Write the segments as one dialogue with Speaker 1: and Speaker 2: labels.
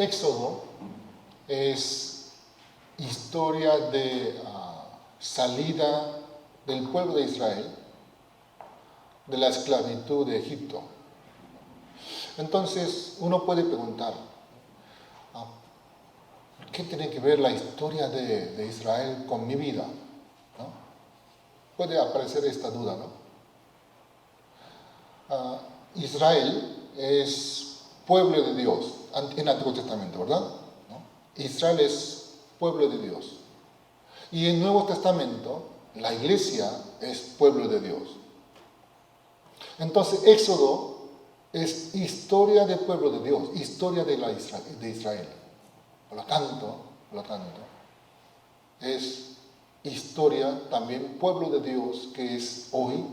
Speaker 1: Éxodo es historia de salida del pueblo de Israel de la esclavitud de Egipto. Entonces uno puede preguntar, ¿qué tiene que ver la historia de Israel con mi vida? ¿No? Puede aparecer esta duda, ¿no? Israel es pueblo de Dios en el Antiguo Testamento, ¿verdad? ¿No? Israel es pueblo de Dios. Y en el Nuevo Testamento, la iglesia es pueblo de Dios. Entonces, Éxodo es historia del pueblo de Dios, historia de Israel. Por lo tanto, es historia también pueblo de Dios que es hoy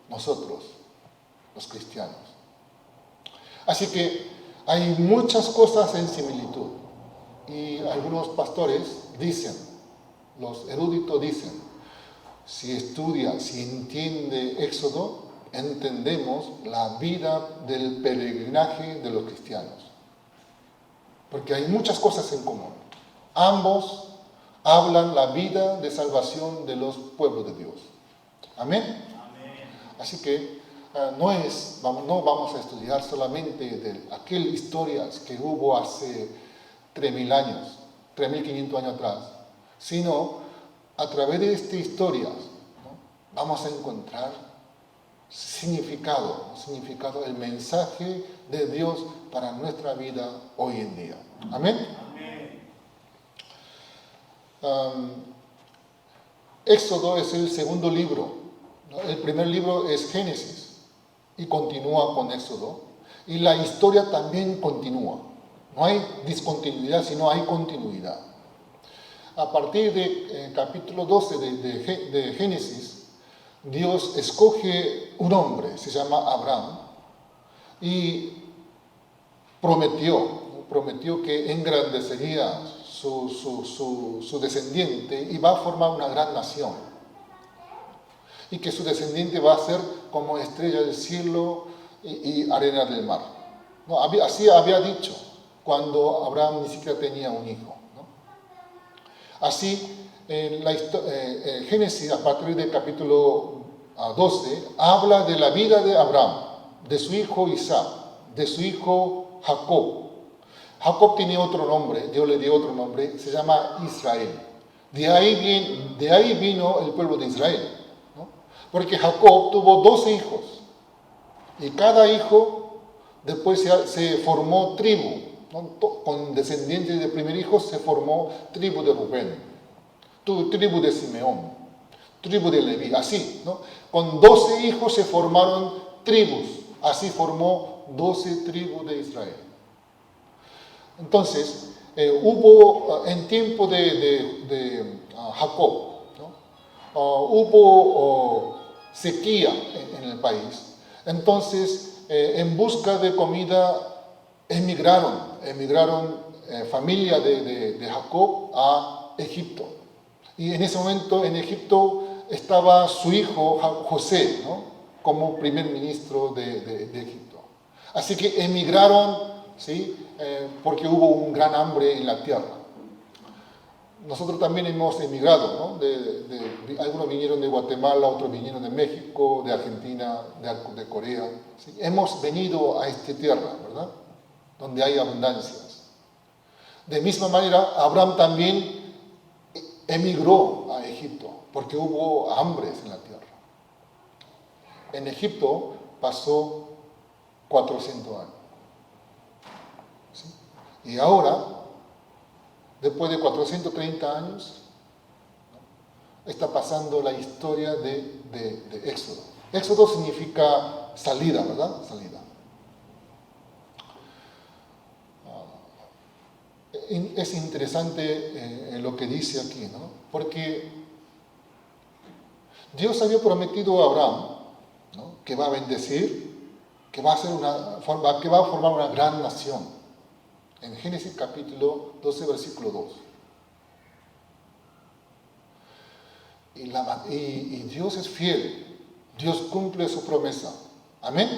Speaker 1: nosotros, los cristianos. Así que hay muchas cosas en similitud. Y algunos pastores dicen, los eruditos dicen, si estudia, si entiende Éxodo, entendemos la vida del peregrinaje de los cristianos. Porque hay muchas cosas en común. Ambos hablan la vida de salvación de los pueblos de Dios. Amén. Así que no vamos a estudiar solamente de aquellas historias que hubo hace 3.000 años, 3.500 años atrás, sino a través de estas historias, ¿no? Vamos a encontrar significado, el mensaje de Dios para nuestra vida hoy en día. Amén. Éxodo es el segundo libro, ¿no? El primer libro es Génesis y continúa con Éxodo, y la historia también continúa. No hay discontinuidad, sino hay continuidad. A partir del capítulo 12 de Génesis, Dios escoge un hombre, se llama Abraham, y prometió que engrandecería su descendiente y va a formar una gran nación. Y que su descendiente va a ser como estrella del cielo y arena del mar. ¿No? Así había dicho cuando Abraham ni siquiera tenía un hijo, ¿no? Así, Génesis, a partir del capítulo 12, habla de la vida de Abraham, de su hijo Isaac, de su hijo Jacob. Jacob tiene otro nombre, Dios le dio otro nombre, se llama Israel. De ahí vino el pueblo de Israel, ¿no? Porque Jacob tuvo 12 hijos, y cada hijo después se formó tribu, ¿no? Con descendientes del primer hijo se formó tribu de Rubén, tribu de Simeón, tribu de Leví, así, ¿no? Con 12 hijos se formaron tribus, así formó 12 tribus de Israel. Entonces, hubo en tiempo de Jacob, ¿no? Hubo sequía en el país. Entonces, en busca de comida, emigraron familia de Jacob a Egipto. Y en ese momento en Egipto estaba su hijo José, ¿no? Como primer ministro de Egipto. Así que emigraron, ¿sí? Porque hubo un gran hambre en la tierra. Nosotros también hemos emigrado, ¿no? Algunos vinieron de Guatemala, otros vinieron de México, de Argentina, de Corea. ¿Sí? Hemos venido a esta tierra, ¿verdad? Donde hay abundancias. De misma manera, Abraham también emigró a Egipto, porque hubo hambres en la tierra. En Egipto pasó 400 años. ¿Sí? Y ahora, después de 430 años, ¿no? Está pasando la historia de Éxodo. Éxodo significa salida, ¿verdad? Salida. Es interesante lo que dice aquí, ¿no? Porque Dios había prometido a Abraham, ¿no? Que va a bendecir, que va a formar una gran nación. En Génesis capítulo 12, versículo 2. Y Dios es fiel. Dios cumple su promesa. ¿Amén?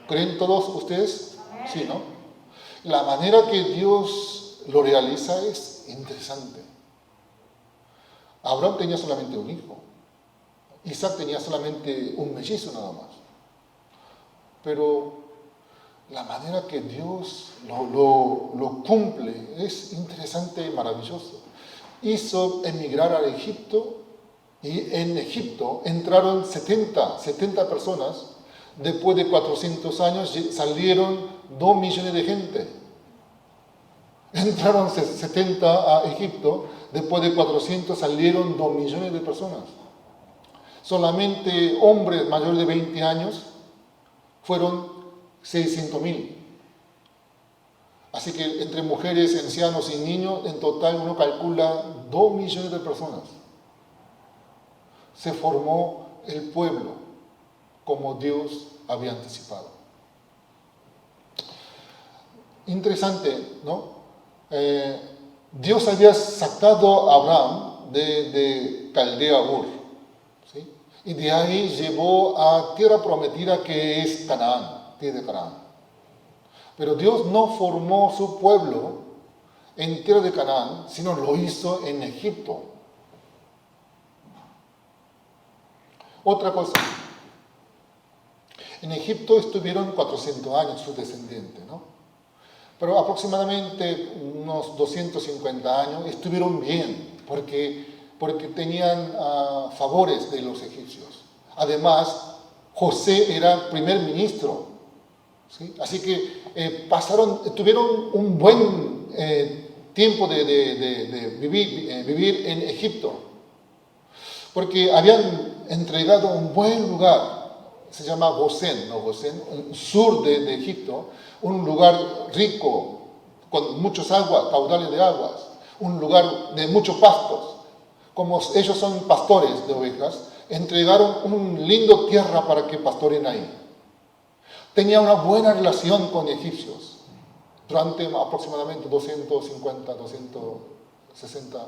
Speaker 1: ¿Creen todos ustedes? Sí, ¿no? La manera que Dios lo realiza es interesante. Abraham tenía solamente un hijo. Isaac tenía solamente un mellizo nada más. Pero la manera que Dios lo cumple es interesante y maravilloso. Hizo emigrar a Egipto y en Egipto entraron 70 personas. Después de 400 años salieron 2 millones de gente. Entraron 70 a Egipto, después de 400 salieron 2 millones de personas. Solamente hombres mayores de 20 años fueron 600.000. Así que entre mujeres, ancianos y niños, en total uno calcula 2 millones de personas. Se formó el pueblo como Dios había anticipado. Interesante, ¿no? Dios había sacado a Abraham de Caldea Ur, ¿sí? Y de ahí llevó a tierra prometida que es Canaán, tierra de Canaán. Pero Dios no formó su pueblo en tierra de Canaán, sino lo hizo en Egipto. Otra cosa, en Egipto estuvieron 400 años sus descendientes, ¿no? Pero aproximadamente unos 250 años estuvieron bien, porque tenían favores de los egipcios. Además, José era primer ministro, ¿sí? Así que tuvieron un buen tiempo de vivir en Egipto, porque habían entregado un buen lugar. Se llama Gosén, un sur de Egipto, un lugar rico, con muchas aguas, caudales de aguas, un lugar de muchos pastos. Como ellos son pastores de ovejas, entregaron un lindo tierra para que pastoren ahí. Tenía una buena relación con egipcios durante aproximadamente 250, 260,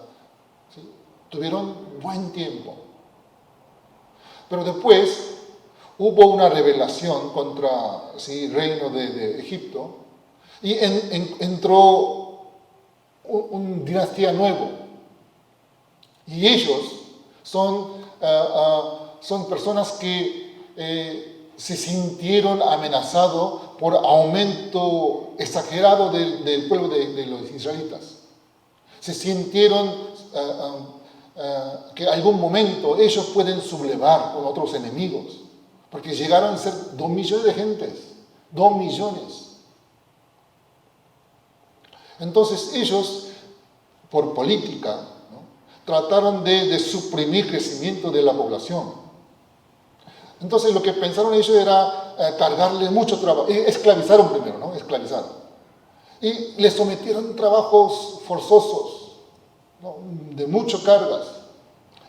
Speaker 1: ¿sí? Tuvieron buen tiempo. Pero después hubo una rebelión contra el reino de Egipto y entró una dinastía nueva. Y ellos son personas que se sintieron amenazados por aumento exagerado del pueblo de los israelitas. Se sintieron que en algún momento ellos pueden sublevar con otros enemigos. Porque llegaron a ser 2 millones de gentes, 2 millones. Entonces ellos, por política, ¿no?, trataron de suprimir el crecimiento de la población. Entonces lo que pensaron ellos era cargarle mucho trabajo. Esclavizaron primero, ¿no? Esclavizaron. Y les sometieron trabajos forzosos, ¿no?, de muchas cargas.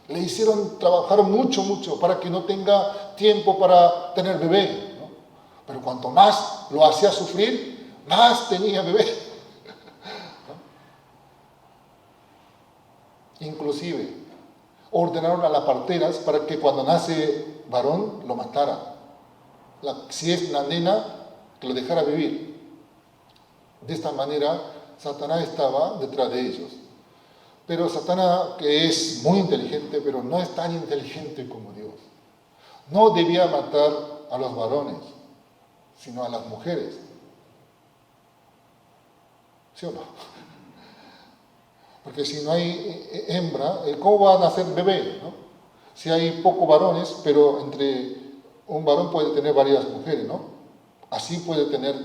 Speaker 1: Le hicieron trabajar mucho para que no tenga tiempo para tener bebé, ¿no? Pero cuanto más lo hacía sufrir, más tenía bebé, ¿no? Inclusive ordenaron a las parteras para que cuando nace varón lo mataran. Si es una nena, que lo dejara vivir. De esta manera Satanás estaba detrás de ellos. Pero Satanás, que es muy inteligente, pero no es tan inteligente como Dios, no debía matar a los varones, sino a las mujeres. ¿Sí o no? Porque si no hay hembra, ¿cómo va a nacer bebé, no? Si hay pocos varones, pero entre un varón puede tener varias mujeres, ¿no? Así puede tener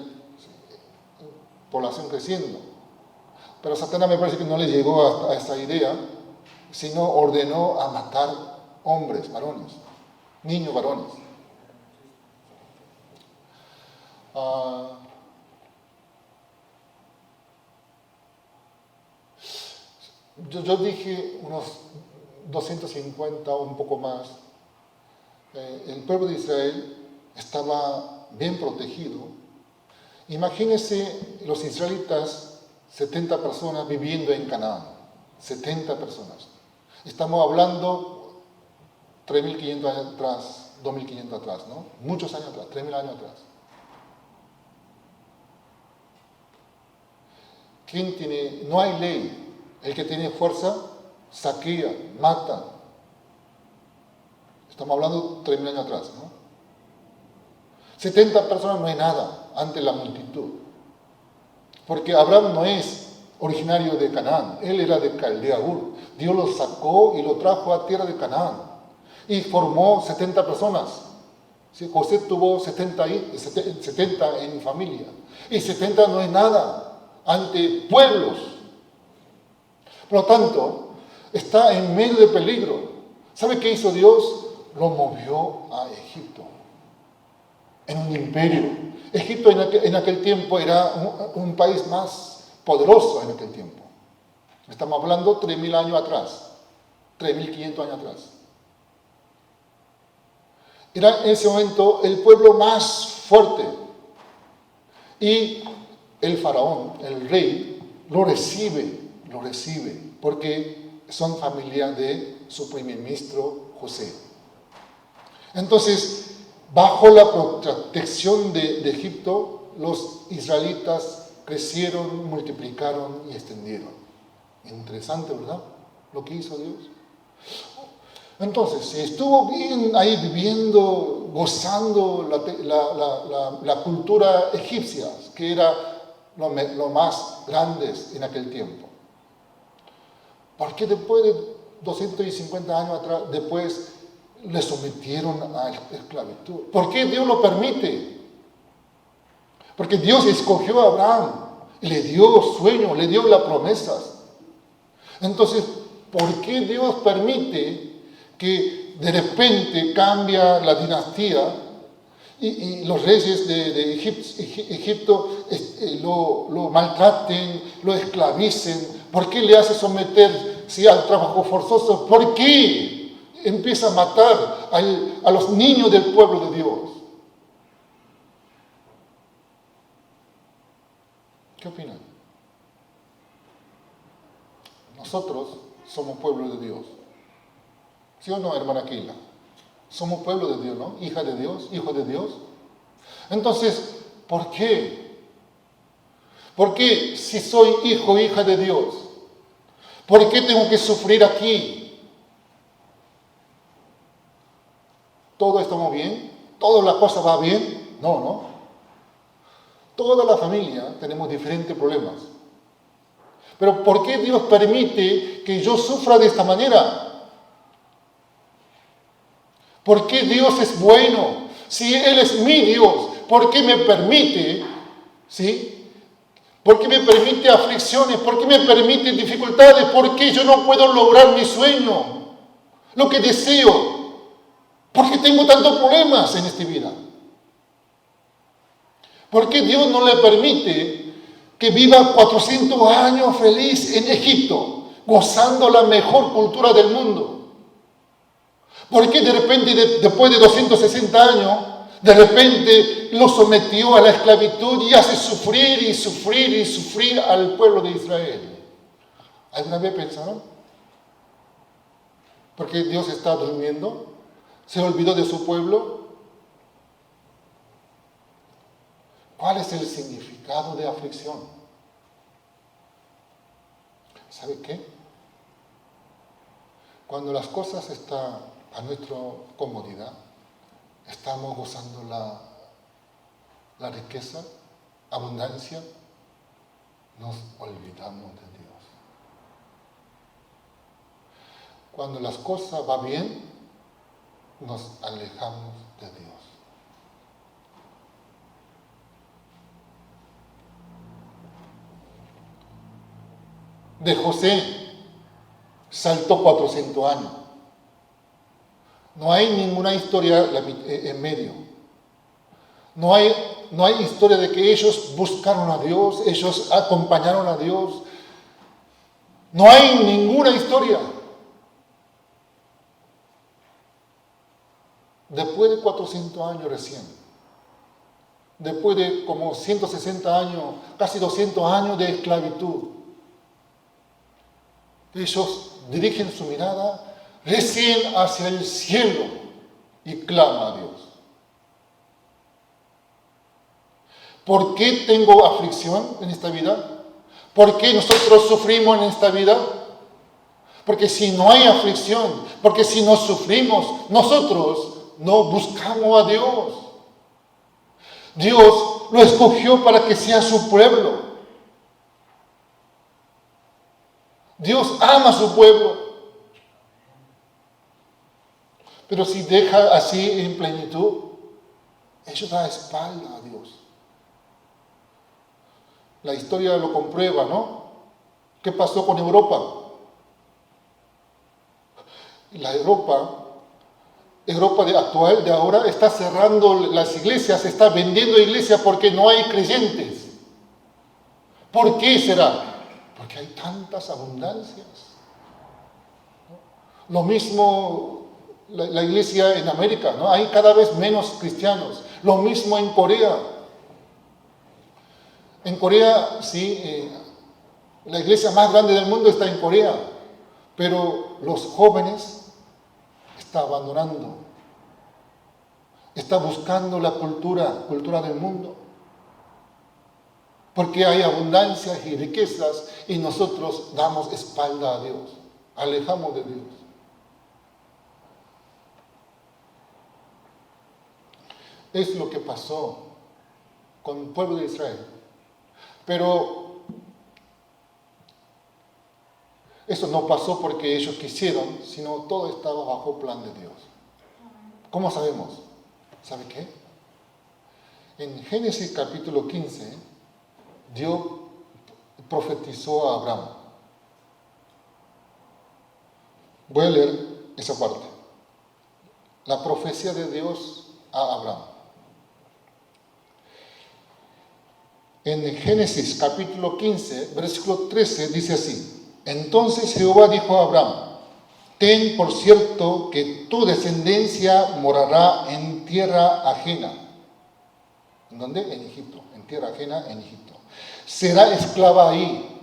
Speaker 1: población creciendo. Pero Satanás me parece que no le llegó a esa idea, sino ordenó a matar hombres, varones, niños varones. Yo dije unos 250 o un poco más. El pueblo de Israel estaba bien protegido. Imagínense los israelitas, 70 personas viviendo en Canaán, 70 personas. Estamos hablando 3.500 años atrás, 2.500 atrás, ¿no? Muchos años atrás, 3.000 años atrás. ¿Quién tiene? No hay ley. El que tiene fuerza saquea, mata. Estamos hablando 3.000 años atrás, ¿no? 70 personas no es nada ante la multitud. Porque Abraham no es originario de Canaán, él era de Caldea Ur. Dios lo sacó y lo trajo a tierra de Canaán. Y formó 70 personas. José tuvo 70 en familia. Y 70 no es nada ante pueblos. Por lo tanto, está en medio de peligro. ¿Sabe qué hizo Dios? Lo movió a Egipto. En un imperio. Egipto en aquel tiempo era un país más poderoso en aquel tiempo. Estamos hablando 3.000 años atrás. 3.500 años atrás. Era en ese momento el pueblo más fuerte. Y el faraón, el rey, lo recibe, porque son familia de su primer ministro José. Entonces, bajo la protección de Egipto, los israelitas crecieron, multiplicaron y extendieron. Interesante, ¿verdad? Lo que hizo Dios. Entonces, estuvo bien ahí viviendo, gozando la cultura egipcia, que era lo más grande en aquel tiempo. ¿Por qué después de 250 años atrás, después le sometieron a esclavitud? ¿Por qué Dios lo permite? Porque Dios escogió a Abraham y le dio sueños, le dio las promesas. Entonces, ¿por qué Dios permite que de repente cambia la dinastía y los reyes de Egipto lo maltraten, lo esclavicen? ¿Por qué le hace someter al trabajo forzoso? ¿Por qué empieza a matar a los niños del pueblo de Dios? ¿Qué opinan? Nosotros somos pueblo de Dios. ¿Sí o no, hermana Keila? Somos pueblo de Dios, ¿no? Hija de Dios, hijo de Dios. Entonces, ¿por qué? ¿Por qué si soy hijo, hija de Dios? ¿Por qué tengo que sufrir aquí? ¿Todo estamos bien? ¿Toda la cosa va bien? No, no. Toda la familia tenemos diferentes problemas. Pero ¿por qué Dios permite que yo sufra de esta manera? ¿Por qué Dios es bueno? Si Él es mi Dios, ¿por qué me permite? ¿Sí? ¿Por qué me permite aflicciones? ¿Por qué me permite dificultades? ¿Por qué yo no puedo lograr mi sueño? Lo que deseo. ¿Por qué tengo tantos problemas en esta vida? ¿Por qué Dios no le permite que viva 400 años feliz en Egipto, gozando la mejor cultura del mundo? ¿Por qué de repente, después de 260 años, de repente lo sometió a la esclavitud y hace sufrir y sufrir y sufrir al pueblo de Israel? ¿Alguna vez pensaron? ¿Porque Dios está durmiendo? ¿Se olvidó de su pueblo? ¿Cuál es el significado de aflicción? ¿Sabe qué? Cuando las cosas están a nuestra comodidad, estamos gozando la riqueza, abundancia, nos olvidamos de Dios. Cuando las cosas van bien, nos alejamos de Dios. De José saltó 400 años. No hay ninguna historia en medio. No hay historia de que ellos buscaron a Dios, ellos acompañaron a Dios. No hay ninguna historia. Después de 400 años recién, después de como 160 años, casi 200 años de esclavitud, ellos dirigen su mirada recién hacia el cielo y clama a Dios. ¿Por qué tengo aflicción en esta vida? ¿Por qué nosotros sufrimos en esta vida? Porque si no hay aflicción, porque si no sufrimos, nosotros no buscamos a Dios. Dios lo escogió para que sea su pueblo. Dios ama a su pueblo. Pero si deja así en plenitud, ellos dan espalda a Dios. La historia lo comprueba, ¿no? ¿Qué pasó con Europa? La Europa actual de ahora está cerrando las iglesias, está vendiendo iglesias porque no hay creyentes. ¿Por qué será? Porque hay tantas abundancias. Lo mismo la iglesia en América, ¿no? Hay cada vez menos cristianos. Lo mismo en Corea. En Corea, sí, la iglesia más grande del mundo está en Corea, pero los jóvenes está abandonando, está buscando la cultura del mundo, porque hay abundancias y riquezas y nosotros damos espalda a Dios, alejamos de Dios. Es lo que pasó con el pueblo de Israel. Pero eso no pasó porque ellos quisieron, sino todo estaba bajo plan de Dios. ¿Cómo sabemos? ¿Sabe qué? En Génesis capítulo 15, Dios profetizó a Abraham. Voy a leer esa parte. La profecía de Dios a Abraham. En Génesis capítulo 15, versículo 13, dice así: Entonces Jehová dijo a Abraham: Ten por cierto que tu descendencia morará en tierra ajena. ¿En dónde? En Egipto. En tierra ajena, en Egipto. Será esclava ahí.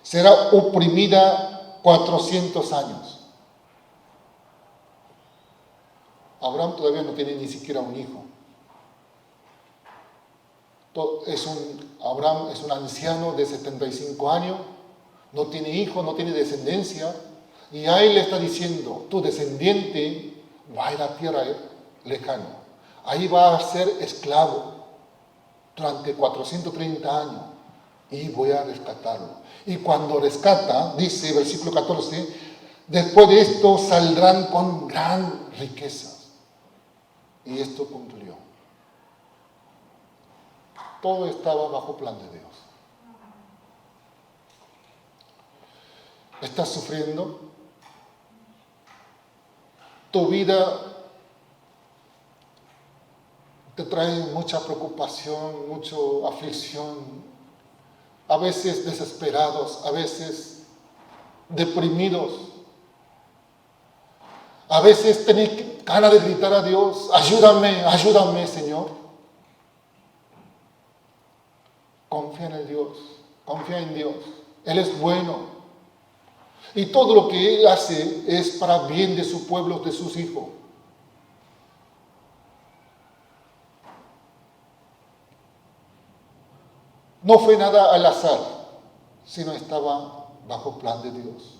Speaker 1: Será oprimida 400 años. Abraham todavía no tiene ni siquiera un hijo. Abraham es un anciano de 75 años, no tiene hijo, no tiene descendencia, y a él le está diciendo: tu descendiente va a ir a tierra lejana, ahí va a ser esclavo durante 430 años, y voy a rescatarlo. Y cuando rescata, dice versículo 14, después de esto saldrán con gran riquezas. Y esto cumplió. Todo estaba bajo plan de Dios. ¿Estás sufriendo? Tu vida te trae mucha preocupación, mucha aflicción, a veces desesperados, a veces deprimidos. A veces tenés ganas de gritar a Dios: ayúdame, ayúdame, Señor. Confía en el Dios, confía en Dios. Él es bueno. Y todo lo que Él hace es para bien de su pueblo, de sus hijos. No fue nada al azar, sino estaba bajo plan de Dios.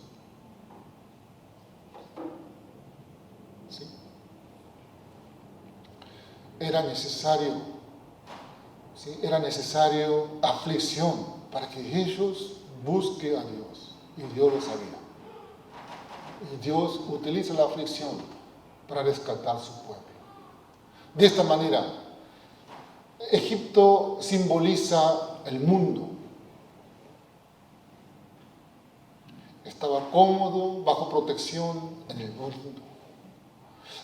Speaker 1: ¿Sí? Era necesario. ¿Sí? Era necesario aflicción para que ellos busquen a Dios. Y Dios lo sabía. Y Dios utiliza la aflicción para rescatar su pueblo. De esta manera, Egipto simboliza el mundo. Estaba cómodo, bajo protección en el mundo.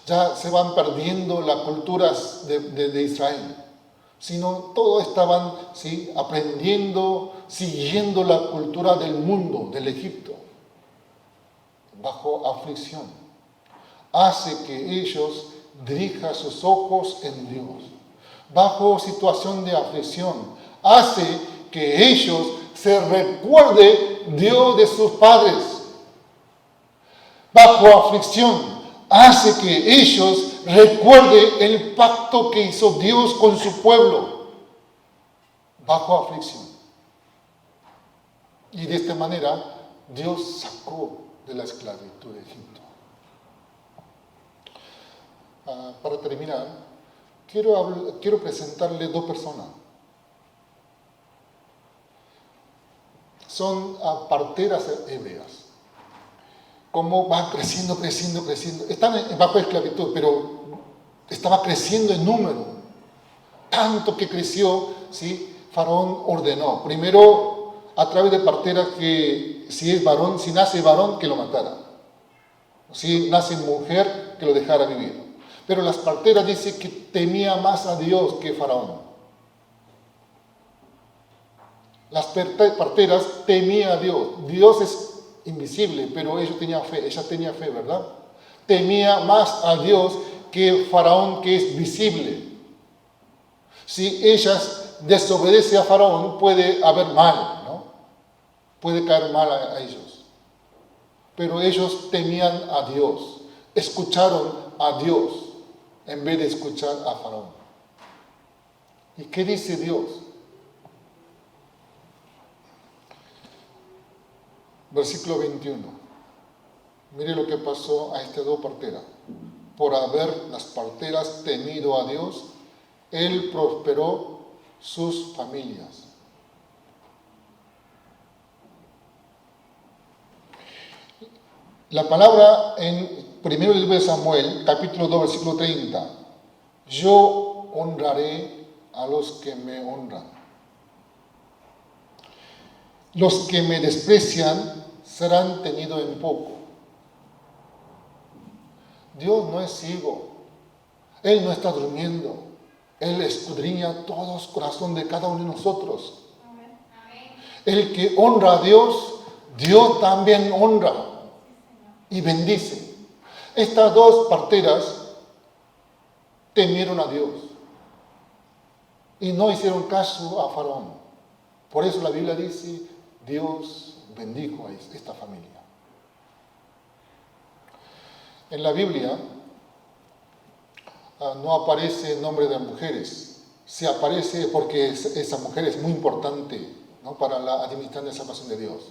Speaker 1: Ya se van perdiendo las culturas de Israel, sino todos estaban, ¿sí?, aprendiendo, siguiendo la cultura del mundo, del Egipto, bajo aflicción. Hace que ellos dirijan sus ojos en Dios. Bajo situación de aflicción, hace que ellos se recuerden Dios de sus padres. Bajo aflicción, hace que ellos recuerden el pacto que hizo Dios con su pueblo. Bajo aflicción. Y de esta manera Dios sacó de la esclavitud de Egipto. Para terminar, quiero presentarle dos personas. Son parteras hebreas. Cómo van creciendo. Están bajo esclavitud, pero estaba creciendo en número. Tanto que creció, ¿sí? Faraón ordenó. Primero, a través de parteras, que si nace varón, que lo matara. Si nace mujer, que lo dejara vivir. Pero las parteras dicen que temía más a Dios que Faraón. Las parteras temían a Dios. Dios es invisible, pero ella tenía fe, ¿verdad? Temía más a Dios que Faraón, que es visible. Si ellas desobedecen a Faraón, puede haber mal, ¿no? Puede caer mal a ellos. Pero ellos temían a Dios, escucharon a Dios en vez de escuchar a Faraón. ¿Y qué dice Dios? Versículo 21. Mire lo que pasó a estas dos parteras. Por haber las parteras temido a Dios, Él prosperó sus familias. La palabra en 1 libro de Samuel, capítulo 2, versículo 30. Yo honraré a los que me honran. Los que me desprecian serán tenidos en poco. Dios no es ciego. Él no está durmiendo. Él escudriña todo el corazón de cada uno de nosotros. Amén. El que honra a Dios, Dios también honra y bendice. Estas dos parteras temieron a Dios y no hicieron caso a Faraón. Por eso la Biblia dice, Dios bendijo a esta familia. En la Biblia no aparece el nombre de mujeres. Se aparece porque esa mujer es muy importante, ¿no? Para la administración de la salvación de Dios.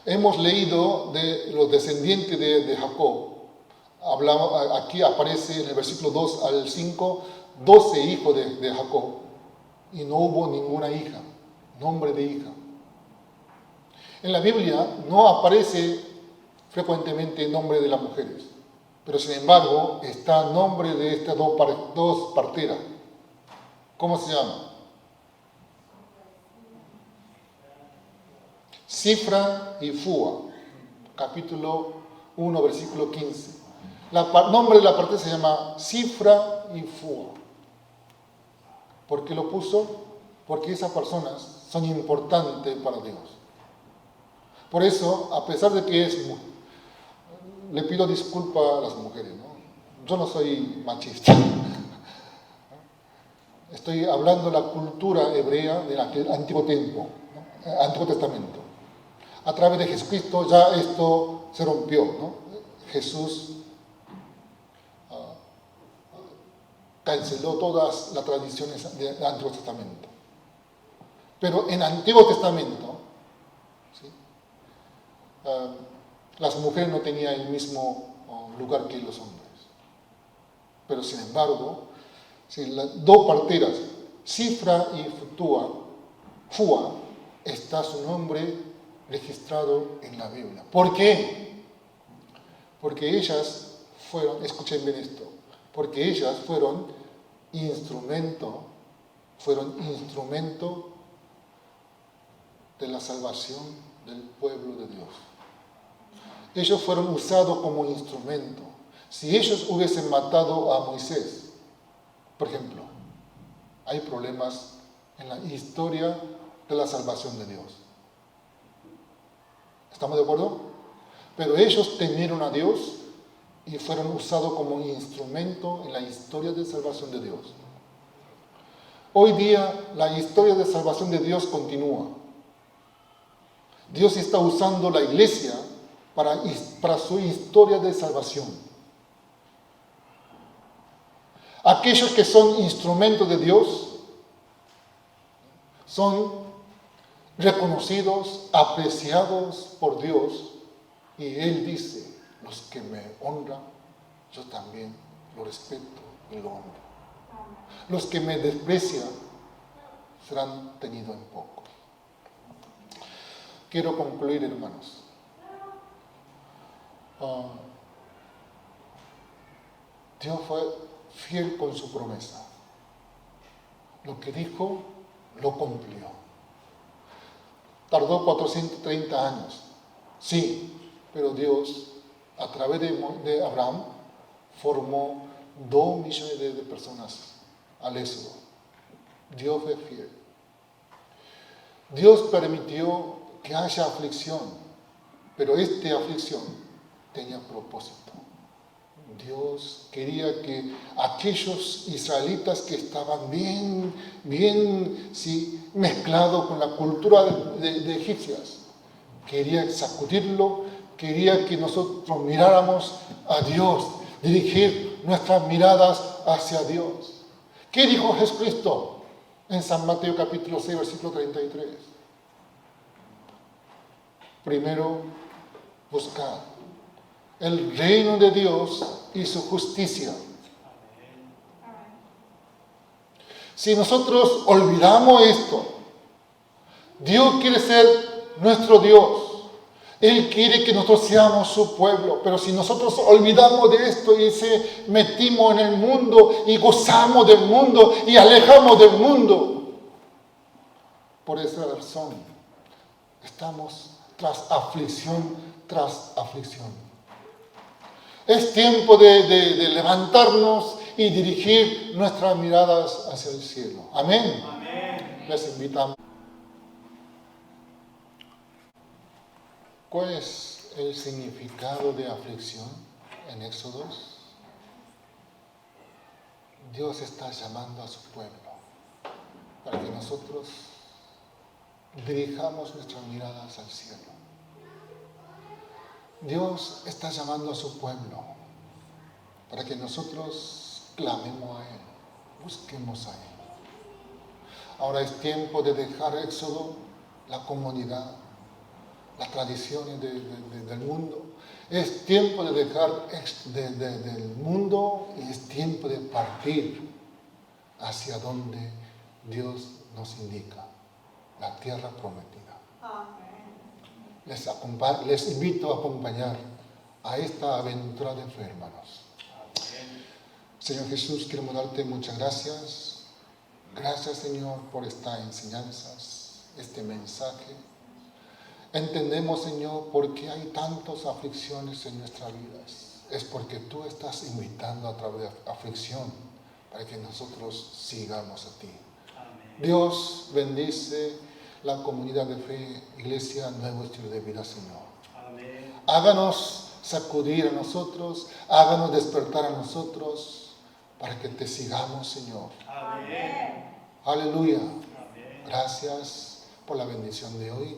Speaker 1: Hemos leído de los descendientes de Jacob. Aquí aparece en el versículo 2 al 5, 12 hijos de Jacob. Y no hubo ninguna hija, nombre de hija. En la Biblia no aparece frecuentemente el nombre de las mujeres, pero sin embargo está el nombre de estas dos parteras. ¿Cómo se llama? Sifra y Fua, capítulo 1, versículo 15. El nombre de la partera se llama Sifra y Fua. ¿Por qué lo puso? Porque esas personas son importantes para Dios. Por eso, a pesar de que le pido disculpas a las mujeres, ¿no? Yo no soy machista. Estoy hablando de la cultura hebrea del Antiguo Tiempo, ¿no? Antiguo Testamento. A través de Jesucristo ya esto se rompió, ¿no? Jesús canceló todas las tradiciones del Antiguo Testamento. Pero en el Antiguo Testamento, ¿sí? Las mujeres no tenían el mismo lugar que los hombres. Pero sin embargo, ¿sí? Las dos parteras, Sifra y Fua, está su nombre registrado en la Biblia. ¿Por qué? Porque ellas fueron, escuchen bien esto, porque ellas fueron instrumento de la salvación del pueblo de Dios. Ellos fueron usados como instrumento. Si ellos hubiesen matado a Moisés, por ejemplo, hay problemas en la historia de la salvación de Dios. ¿Estamos de acuerdo? Pero ellos temieron a Dios y fueron usados como instrumento en la historia de salvación de Dios. Hoy día la historia de salvación de Dios continúa. Dios está usando la iglesia para su historia de salvación. Aquellos que son instrumentos de Dios son reconocidos, apreciados por Dios. Y Él dice, los que me honran, yo también lo respeto y lo honro. Los que me desprecian serán tenidos en poco. Quiero concluir, hermanos. Dios fue fiel con su promesa. Lo que dijo, lo cumplió. Tardó 430 años. Sí, pero Dios, a través de Abraham, formó 2 millones de personas al éxodo. Dios fue fiel. Dios permitió que haya aflicción, pero esta aflicción tenía propósito. Dios quería que aquellos israelitas que estaban bien mezclados con la cultura de egipcias, quería sacudirlo, quería que nosotros miráramos a Dios, dirigir nuestras miradas hacia Dios. ¿Qué dijo Jesucristo en San Mateo capítulo 6, versículo 33? Primero, buscad el reino de Dios y su justicia. Si nosotros olvidamos esto, Dios quiere ser nuestro Dios. Él quiere que nosotros seamos su pueblo. Pero si nosotros olvidamos de esto y se metimos en el mundo y gozamos del mundo y alejamos del mundo, por esa razón estamos tras aflicción tras aflicción. Es tiempo de levantarnos y dirigir nuestras miradas hacia el cielo. Amén. Amén. Les invitamos. ¿Cuál es el significado de aflicción en Éxodo? Dios está llamando a su pueblo para que nosotros dirijamos nuestras miradas al cielo. Dios está llamando a su pueblo para que nosotros clamemos a Él, busquemos a Él. Ahora es tiempo de dejar Éxodo, la comunidad, las tradiciones del mundo. Es tiempo de dejar del mundo y es tiempo de partir hacia donde Dios nos indica, la tierra prometida. Amén. Les invito a acompañar a esta aventura de fe, hermanos. Amén. Señor Jesús, queremos darte muchas gracias. Gracias, Señor, por estas enseñanzas, este mensaje. Entendemos, Señor, por qué hay tantas aflicciones en nuestras vidas. Es porque tú estás invitando a través de aflicción para que nosotros sigamos a ti. Amén. Dios bendice la comunidad de fe, Iglesia Nuevo Estilo de Vida, Señor. Amén. Háganos sacudir a nosotros, háganos despertar a nosotros para que te sigamos, Señor. Amén. Aleluya. Amén. Gracias por la bendición de hoy.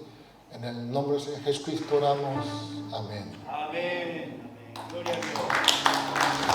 Speaker 1: En el nombre de Jesucristo oramos. Amén. Amén. Gloria a Dios.